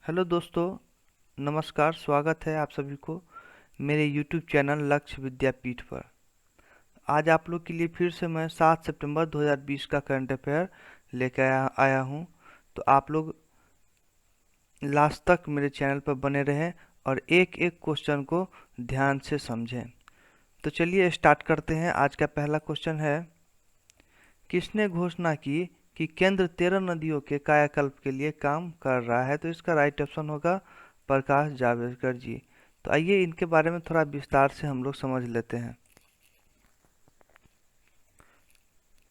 Hello दोस्तों, नमस्कार। स्वागत है आप सभी को मेरे यूट्यूब चैनल लक्ष्य विद्यापीठ पर। आज आप लोग के लिए फिर से मैं 7 सितंबर 2020 का करंट अफेयर लेकर आया हूँ। तो आप लोग लास्ट तक मेरे चैनल पर बने रहें और एक एक क्वेश्चन को ध्यान से समझें। तो चलिए स्टार्ट करते हैं। आज का पहला क्वेश्चन है, किसने घोषणा की कि केंद्र 13 नदियों के कायाकल्प के लिए काम कर रहा है? तो इसका राइट ऑप्शन होगा प्रकाश जावड़ेकर जी। तो आइए इनके बारे में थोड़ा विस्तार से हम लोग समझ लेते हैं।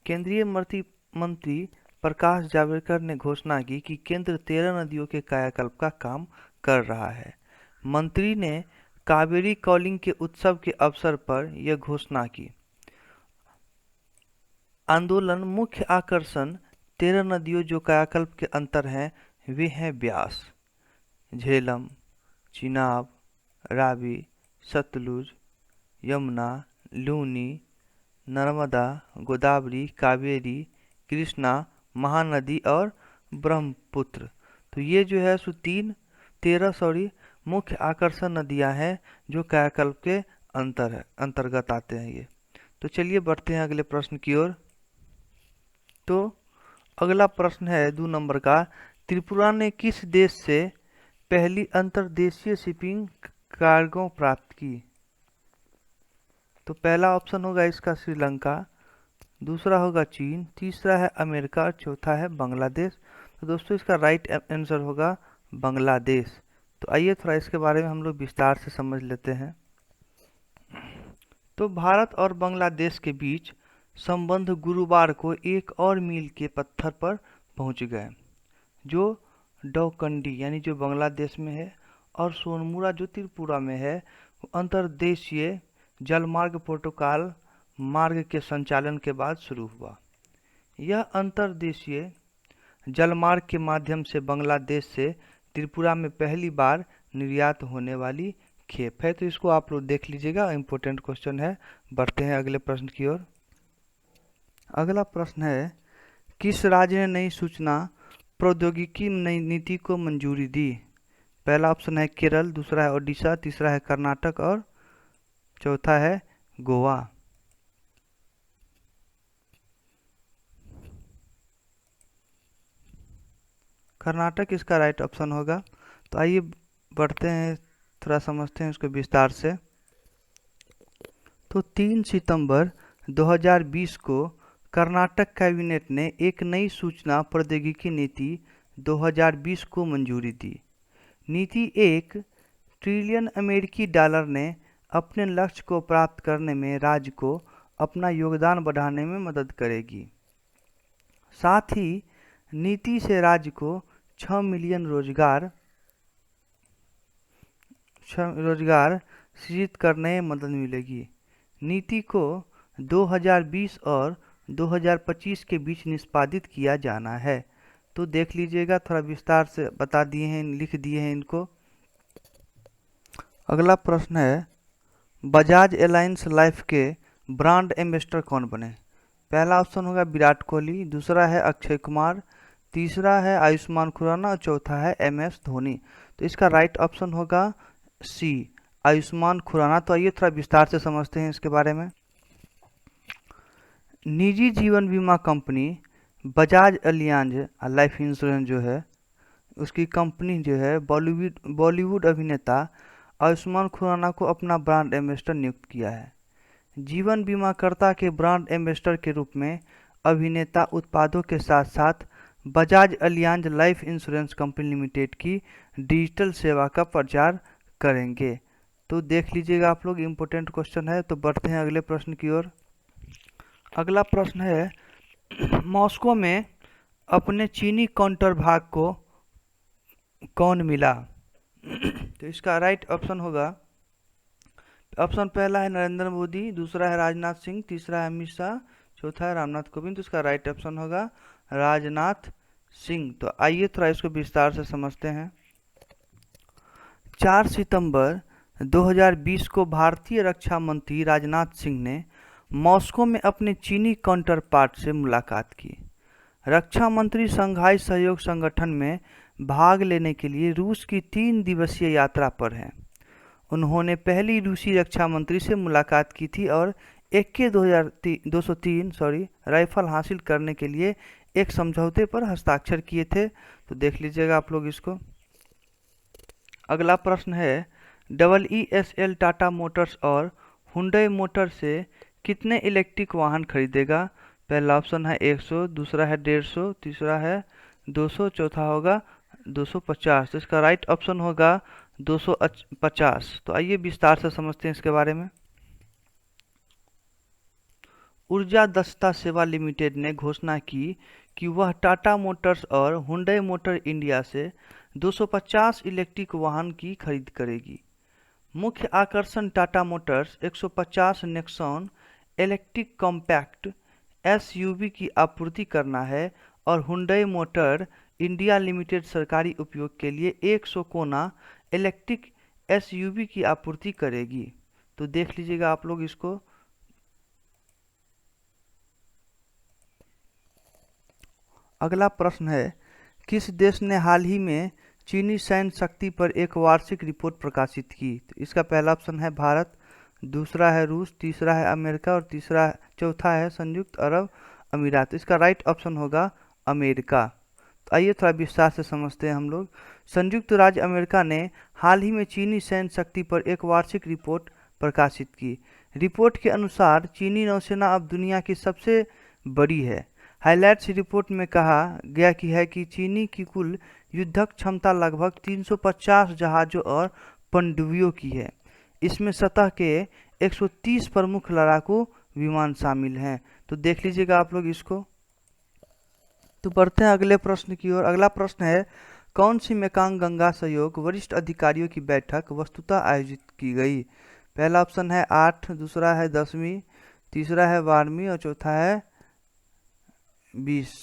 केंद्रीय मंत्री प्रकाश जावड़ेकर ने घोषणा की कि केंद्र 13 नदियों के कायाकल्प का काम कर रहा है। मंत्री ने कावेरी कॉलिंग के उत्सव के अवसर पर यह घोषणा की। आंदोलन मुख्य आकर्षण 13 नदियों जो कायाकल्प के अंतर हैं वे हैं ब्यास, झेलम, चिनाब, रावी, सतलुज, यमुना, लूनी, नर्मदा, गोदावरी, कावेरी, कृष्णा, महानदी और ब्रह्मपुत्र। तो ये जो है सो 13 मुख्य आकर्षण नदियां हैं जो कायाकल्प के अंतर्गत आते हैं ये। तो चलिए बढ़ते हैं अगले प्रश्न की ओर। तो अगला प्रश्न है 2 नंबर का, त्रिपुरा ने किस देश से पहली अंतर्देशीय शिपिंग कार्गो प्राप्त की? तो पहला ऑप्शन होगा इसका श्रीलंका, दूसरा होगा चीन, तीसरा है अमेरिका और चौथा है बांग्लादेश। तो दोस्तों इसका राइट आंसर होगा बांग्लादेश। तो आइए थोड़ा इसके बारे में हम लोग विस्तार से समझ लेते हैं। तो भारत और बांग्लादेश के बीच संबंध गुरुवार को एक और मील के पत्थर पर पहुंच गए, जो डौकंडी यानी जो बांग्लादेश में है और सोनमुरा जो त्रिपुरा में है, अंतर्देशीय जलमार्ग प्रोटोकॉल मार्ग के संचालन के बाद शुरू हुआ। यह अंतर्देशीय जलमार्ग के माध्यम से बांग्लादेश से त्रिपुरा में पहली बार निर्यात होने वाली खेप है। तो इसको आप लोग देख लीजिएगा, इम्पोर्टेंट क्वेश्चन है। बढ़ते हैं अगले प्रश्न की ओर। अगला प्रश्न है, किस राज्य ने नई सूचना प्रौद्योगिकी नई नीति को मंजूरी दी? पहला ऑप्शन है केरल, दूसरा है ओडिशा, तीसरा है कर्नाटक और चौथा है गोवा। कर्नाटक इसका राइट ऑप्शन होगा। तो आइए बढ़ते हैं, थोड़ा समझते हैं इसको विस्तार से। तो 3 सितंबर 2020 को कर्नाटक कैबिनेट ने एक नई सूचना प्रौद्योगिकी नीति 2020 को मंजूरी दी। नीति 1 ट्रिलियन अमेरिकी डॉलर ने अपने लक्ष्य को प्राप्त करने में राज्य को अपना योगदान बढ़ाने में मदद करेगी। साथ ही नीति से राज्य को 6 मिलियन रोजगार सृजित करने में मदद मिलेगी। नीति को 2020 और 2025 के बीच निष्पादित किया जाना है। तो देख लीजिएगा, थोड़ा विस्तार से बता दिए हैं, लिख दिए हैं इनको। अगला प्रश्न है, बजाज एलायंस लाइफ के ब्रांड एम्बेसडर कौन बने? पहला ऑप्शन होगा विराट कोहली, दूसरा है अक्षय कुमार, तीसरा है आयुष्मान खुराना और चौथा है MS धोनी। तो इसका राइट ऑप्शन होगा सी, आयुष्मान खुराना। तो आइए थोड़ा विस्तार से समझते हैं इसके बारे में। निजी जीवन बीमा company Bajaj Allianz life insurance जो है, उसकी कंपनी जो है बॉलीवुड अभिनेता आयुष्मान खुराना को अपना ब्रांड एम्बेसडर नियुक्त किया है। जीवन बीमाकर्ता के ब्रांड एम्बेसडर के रूप में अभिनेता उत्पादों के साथ साथ Bajaj Allianz life insurance company limited की डिजिटल सेवा का प्रचार करेंगे। तो देख लीजिएगा आप लोग, इम्पोर्टेंट क्वेश्चन है। तो बढ़ते हैं अगले प्रश्न की ओर। अगला प्रश्न है, मॉस्को में अपने चीनी काउंटर भाग को कौन मिला? तो इसका राइट ऑप्शन होगा, ऑप्शन पहला है नरेंद्र मोदी, दूसरा है राजनाथ सिंह, तीसरा है अमित शाह, चौथा है रामनाथ कोविंद। तो इसका राइट ऑप्शन होगा राजनाथ सिंह। तो आइए थोड़ा इसको विस्तार से समझते हैं। 4 सितंबर 2020 को भारतीय रक्षा मंत्री राजनाथ सिंह ने मॉस्को में अपने चीनी काउंटर पार्ट से मुलाकात की। रक्षा मंत्री शंघाई सहयोग संगठन में भाग लेने के लिए रूस की 3 दिवसीय यात्रा पर हैं। उन्होंने पहली रूसी रक्षा मंत्री से मुलाकात की थी और AK 203 राइफल हासिल करने के लिए एक समझौते पर हस्ताक्षर किए थे। तो देख लीजिएगा आप लोग इसको। अगला प्रश्न है, EESL टाटा मोटर्स और हुंडई मोटर से कितने इलेक्ट्रिक वाहन खरीदेगा? पहला ऑप्शन है 100, दूसरा है 150, तीसरा है 200, चौथा होगा 250। तो इसका राइट ऑप्शन होगा 250। तो आइए विस्तार से समझते हैं इसके बारे में। ऊर्जा दक्षता सेवा लिमिटेड ने घोषणा की कि वह टाटा मोटर्स और हुंडई मोटर इंडिया से 250 इलेक्ट्रिक वाहन की खरीद करेगी। मुख्य आकर्षण Tata Motors 150 Nexon electric compact SUV की आपूर्ति करना है और हुंडई मोटर इंडिया लिमिटेड सरकारी उपयोग के लिए 100 कोना इलेक्ट्रिक SUV की आपूर्ति करेगी। तो देख लीजिएगा आप लोग इसको। अगला प्रश्न है, किस देश ने हाल ही में चीनी सैन्य शक्ति पर एक वार्षिक रिपोर्ट प्रकाशित की? तो इसका पहला ऑप्शन है भारत, दूसरा है रूस, तीसरा है अमेरिका और चौथा है संयुक्त अरब अमीरात। इसका राइट ऑप्शन होगा अमेरिका। तो आइए थोड़ा विस्तार से समझते हैं हम लोग। संयुक्त राज्य अमेरिका ने हाल ही में चीनी सैन्य शक्ति पर एक वार्षिक रिपोर्ट प्रकाशित की। रिपोर्ट के अनुसार चीनी नौसेना अब दुनिया की सबसे बड़ी है। हाइलाइट्स रिपोर्ट में कहा गया कि चीनी की कुल युद्धक क्षमता लगभग 350 जहाज़ों और पनडुब्बियों की है। इसमें सतह के 130 प्रमुख लड़ाकू विमान शामिल हैं। तो देख लीजिएगा आप लोग इसको। तो बढ़ते हैं अगले प्रश्न की ओर। अगला प्रश्न है, कौन सी मेकांग गंगा सहयोग वरिष्ठ अधिकारियों की बैठक वस्तुतः आयोजित की गई? पहला ऑप्शन है 8, दूसरा है 10वीं, तीसरा है 12वीं और चौथा है 20।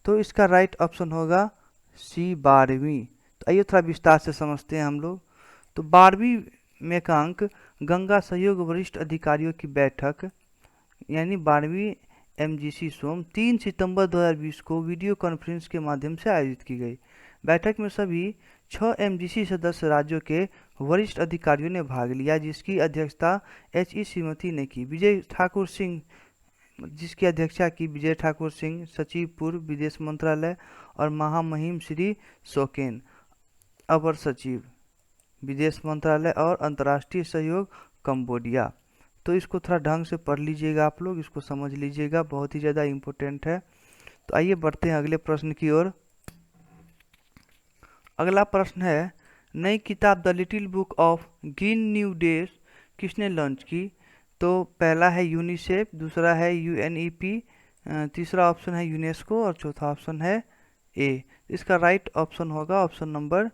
तो इसका राइट ऑप्शन होगा सी 12वीं। तो आइए थोड़ा विस्तार से समझते हैं हम लोग। तो 12वीं मेकांग गंगा सहयोग वरिष्ठ अधिकारियों की बैठक यानी 12वीं MGC सोम 3 सितंबर 2020 को वीडियो कॉन्फ्रेंस के माध्यम से आयोजित की गई। बैठक में सभी 6 MGC सदस्य राज्यों के वरिष्ठ अधिकारियों ने भाग लिया, जिसकी अध्यक्षता HE श्रीमती ने की। जिसकी अध्यक्षता की विजय ठाकुर सिंह, सचिव पूर्व विदेश मंत्रालय और महामहिम श्री शोकेन, अपर सचिव विदेश मंत्रालय और अंतर्राष्ट्रीय सहयोग कंबोडिया। तो इसको थोड़ा ढंग से पढ़ लीजिएगा आप लोग, इसको समझ लीजिएगा, बहुत ही ज़्यादा इम्पोर्टेंट है। तो आइए बढ़ते हैं अगले प्रश्न की ओर। अगला प्रश्न है, नई किताब the little book of green new days किसने लॉन्च की? तो पहला है यूनिसेफ, दूसरा है UNEP, तीसरा ऑप्शन है यूनेस्को और चौथा ऑप्शन है ए। इसका राइट ऑप्शन होगा ऑप्शन नंबर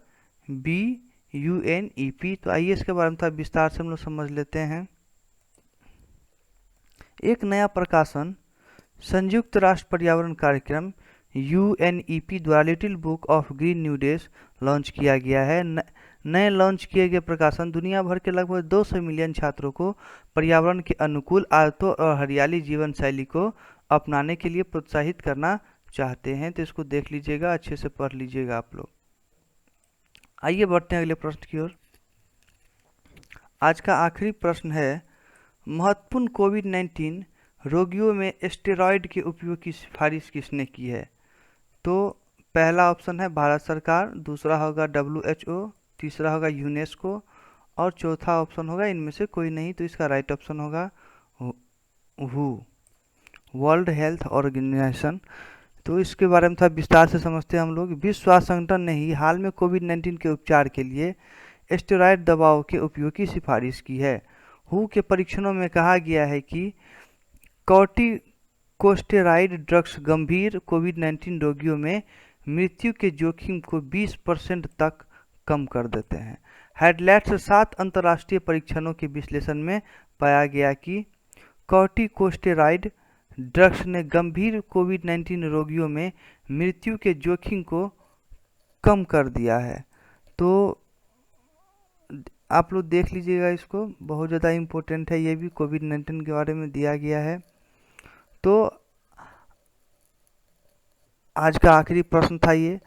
बी UNEP। तो आइए इसके बारे में थोड़ा विस्तार से हम लोग समझ लेते हैं। एक नया प्रकाशन संयुक्त राष्ट्र पर्यावरण कार्यक्रम UNEP द्वारा little book of green new days launch किया गया है। नए लॉन्च किए गए प्रकाशन दुनिया भर के लगभग 200 मिलियन छात्रों को पर्यावरण के अनुकूल आदतों और हरियाली जीवन शैली को अपनाने के लिए प्रोत्साहित करना चाहते हैं। तो इसको देख लीजिएगा, अच्छे से पढ़ लीजिएगा आप लोग। आइए बढ़ते हैं अगले प्रश्न की ओर। आज का आखिरी प्रश्न है, महत्वपूर्ण कोविड-19 रोगियों में स्टेरॉयड के उपयोग की सिफारिश किसने की है? तो पहला ऑप्शन है भारत सरकार, दूसरा होगा WHO, तीसरा होगा यूनेस्को और चौथा ऑप्शन होगा इनमें से कोई नहीं। तो इसका राइट ऑप्शन होगा WHO, वर्ल्ड हेल्थ ऑर्गेनाइजेशन। तो इसके बारे में थोड़ा विस्तार से समझते हैं हम लोग। विश्व स्वास्थ्य संगठन ने ही हाल में कोविड-19 के उपचार के लिए स्टेरॉयड दवाओं के उपयोग की सिफारिश की है। WHO के परीक्षणों में कहा गया है कि कॉर्टिकोस्टेरॉइड ड्रग्स गंभीर कोविड-19 रोगियों में मृत्यु के जोखिम को 20% तक कम कर देते हैं। हेडलाइट्स 7 अंतर्राष्ट्रीय परीक्षणों के विश्लेषण में पाया गया कि कॉर्टिकोस्टेरॉइड ड्रग्स ने गंभीर कोविड-19 रोगियों में मृत्यु के जोखिम को कम कर दिया है। तो आप लोग देख लीजिएगा इसको, बहुत ज़्यादा इम्पोर्टेंट है, ये भी कोविड-19 के बारे में दिया गया है। तो आज का आखिरी प्रश्न था ये।